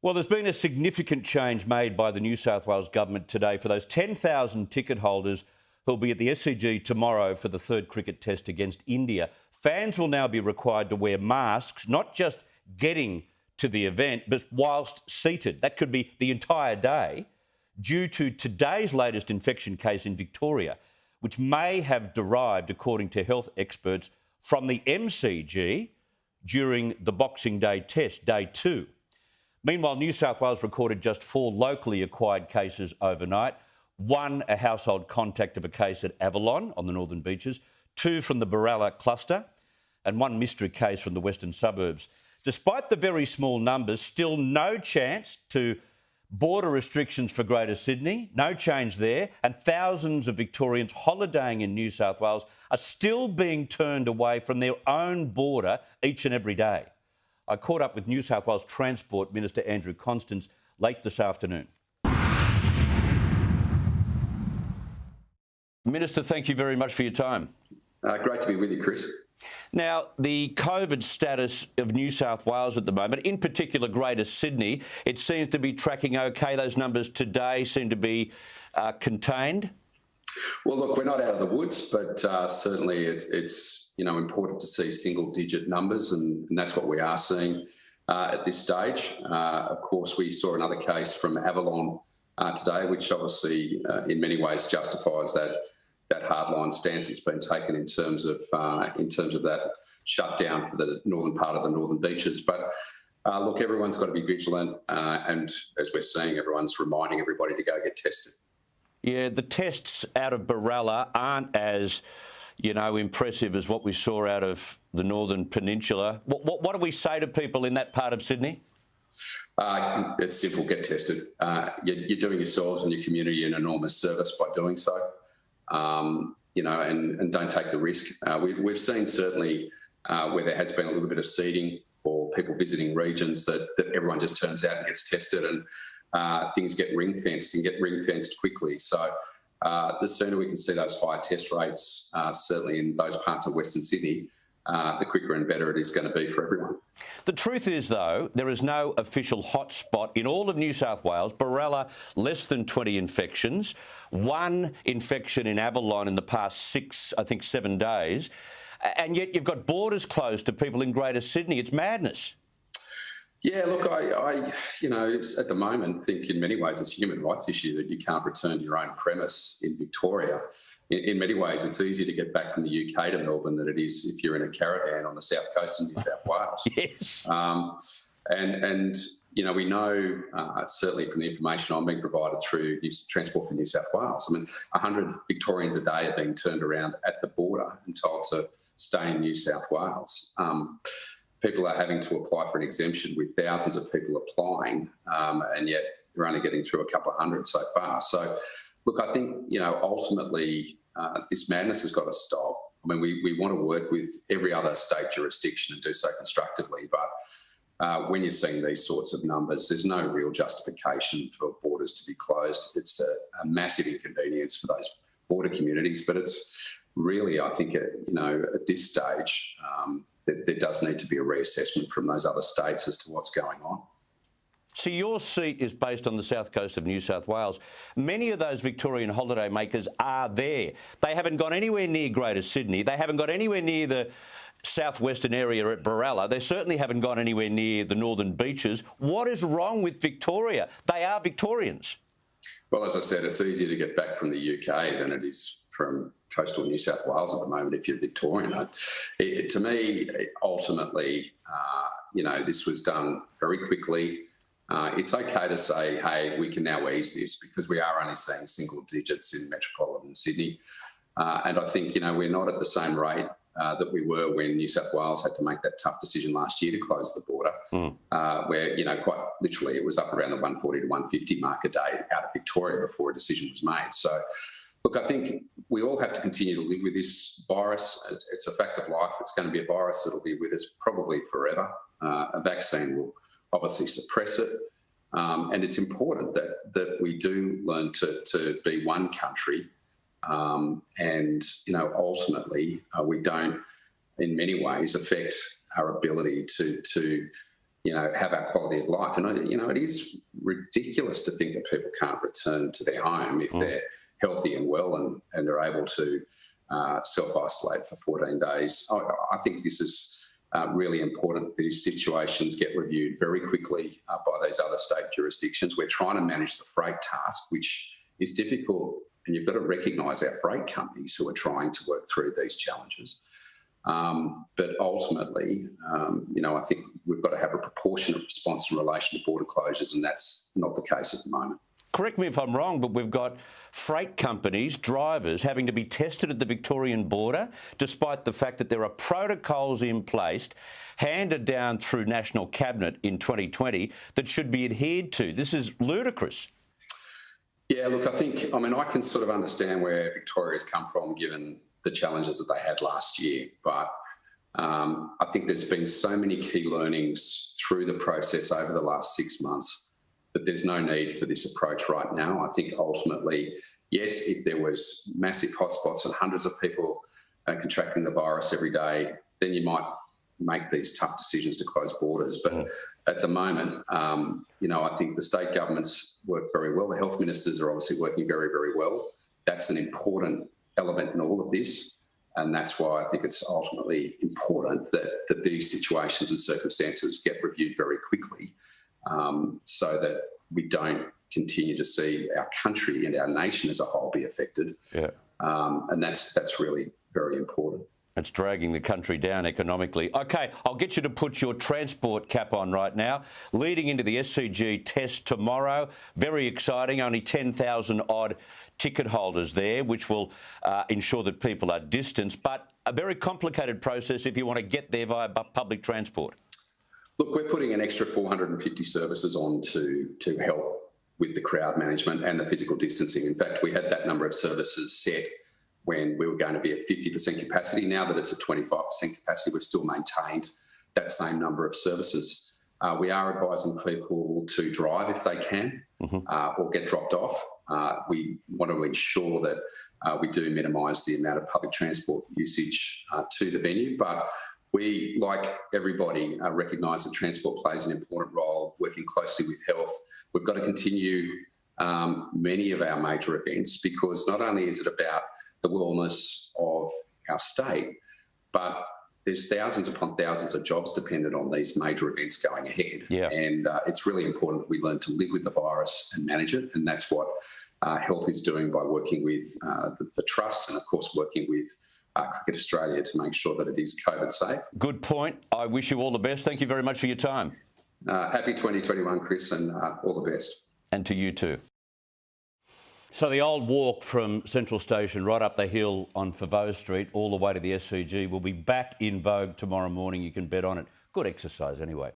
Well, there's been a significant change made by the New South Wales government today for those 10,000 ticket holders who'll be at the SCG tomorrow for the third cricket test against India. Fans will now be required to wear masks, not just getting to the event, but whilst seated. That could be the entire day, due to today's latest infection case in Victoria, which may have derived, according to health experts, from the MCG during the Boxing Day test, day 2. Meanwhile, New South Wales recorded just 4 locally acquired cases overnight. 1, a household contact of a case at Avalon on the northern beaches, 2 from the Barella cluster, and 1 mystery case from the western suburbs. Despite the very small numbers, still no chance to border restrictions for Greater Sydney, no change there, and thousands of Victorians holidaying in New South Wales are still being turned away from their own border each and every day. I caught up with New South Wales Transport Minister Andrew Constance late this afternoon. Minister, thank you very much for your time. Great to be with you, Chris. Now, the COVID status of New South Wales at the moment, in particular Greater Sydney, it seems to be tracking okay. Those numbers today seem to be contained. Well, look, we're not out of the woods, but certainly it's important to see single-digit numbers, and that's what we are seeing at this stage. Of course, we saw another case from Avalon today, which obviously in many ways justifies that hardline stance that's been taken in terms of that shutdown for the northern part of the northern beaches. But look, everyone's got to be vigilant, and as we're seeing, everyone's reminding everybody to go get tested. Yeah, the tests out of Barella aren't as impressive as what we saw out of the Northern Peninsula. What do we say to people in that part of Sydney? It's simple, get tested. You're doing yourselves and your community an enormous service by doing so. And don't take the risk. We've seen certainly where there has been a little bit of seeding or people visiting regions that everyone just turns out and gets tested, and things get ring-fenced and get ring-fenced quickly. So the sooner we can see those higher test rates, certainly in those parts of Western Sydney, the quicker and better it is going to be for everyone. The truth is, though, there is no official hotspot in all of New South Wales. Barella, less than 20 infections. 1 infection in Avalon in the past 7 days. And yet you've got borders closed to people in Greater Sydney. It's madness. Yeah, look, I at the moment think in many ways it's a human rights issue that you can't return to your own premise in Victoria. In many ways, it's easier to get back from the UK to Melbourne than it is if you're in a caravan on the south coast of New South Wales. Yes. We know, certainly from the information I'm being provided through Transport for New South Wales, 100 Victorians a day are being turned around at the border and told to stay in New South Wales. People are having to apply for an exemption with thousands of people applying, and yet they're only getting through a couple of hundred so far. So, look, I think, ultimately this madness has got to stop. We want to work with every other state jurisdiction and do so constructively, but when you're seeing these sorts of numbers, there's no real justification for borders to be closed. It's a massive inconvenience for those border communities, but it's really, I think, at this stage, there does need to be a reassessment from those other states as to what's going on. So your seat is based on the south coast of New South Wales. Many of those Victorian holiday makers are there. They haven't gone anywhere near Greater Sydney. They haven't got anywhere near the southwestern area at Barella. They certainly haven't gone anywhere near the northern beaches. What is wrong with Victoria? They are Victorians. Well, as I said, it's easier to get back from the UK than it is from coastal New South Wales at the moment if you're Victorian. To me, ultimately, this was done very quickly. It's okay to say, hey, we can now ease this because we are only seeing single digits in metropolitan Sydney. And I think, we're not at the same rate that we were when New South Wales had to make that tough decision last year to close the border, where, quite literally it was up around the 140 to 150 mark a day out of Victoria before a decision was made. So, look, I think we all have to continue to live with this virus. It's a fact of life. It's going to be a virus that will be with us probably forever. A vaccine will obviously suppress it. And it's important that we do learn to be one country and, ultimately we don't in many ways affect our ability to have our quality of life. And, it is ridiculous to think that people can't return to their home if they're healthy and well and are able to self-isolate for 14 days. I think this is really important. These situations get reviewed very quickly by these other state jurisdictions. We're trying to manage the freight task, which is difficult, and you've got to recognise our freight companies who are trying to work through these challenges. But ultimately, I think we've got to have a proportionate response in relation to border closures, and that's not the case at the moment. Correct me if I'm wrong, but we've got freight companies, drivers having to be tested at the Victorian border, despite the fact that there are protocols in place handed down through National Cabinet in 2020 that should be adhered to. This is ludicrous. Yeah, look, I can sort of understand where Victoria's come from, given the challenges that they had last year. But I think there's been so many key learnings through the process over the last 6 months that there's no need for this approach right now. I think ultimately, yes, if there was massive hotspots and hundreds of people contracting the virus every day, then you might make these tough decisions to close borders. But at the moment, I think the state governments work very well. The health ministers are obviously working very, very well. That's an important element in all of this. And that's why I think it's ultimately important that these situations and circumstances get reviewed very quickly, so that we don't continue to see our country and our nation as a whole be affected. Yeah. And that's really very important. It's dragging the country down economically. OK, I'll get you to put your transport cap on right now. Leading into the SCG test tomorrow, very exciting, only 10,000 odd ticket holders there, which will ensure that people are distanced, but a very complicated process if you want to get there via public transport. Look, we're putting an extra 450 services on to help with the crowd management and the physical distancing. In fact, we had that number of services set when we were going to be at 50% capacity. Now that it's at 25% capacity, we've still maintained that same number of services. We are advising people to drive if they can, or get dropped off. We want to ensure that we do minimise the amount of public transport usage to the venue, but we, like everybody, recognise that transport plays an important role, working closely with health. We've got to continue many of our major events, because not only is it about the wellness of our state, but there's thousands upon thousands of jobs dependent on these major events going ahead. Yeah. And it's really important that we learn to live with the virus and manage it. And that's what health is doing by working with the Trust, and of course working with Cricket Australia to make sure that it is COVID safe. Good point. I wish you all the best. Thank you very much for your time. Happy 2021, Chris, and all the best. And to you too. So the old walk from Central Station right up the hill on Favreau Street all the way to the SCG will be back in vogue tomorrow morning. You can bet on it. Good exercise anyway.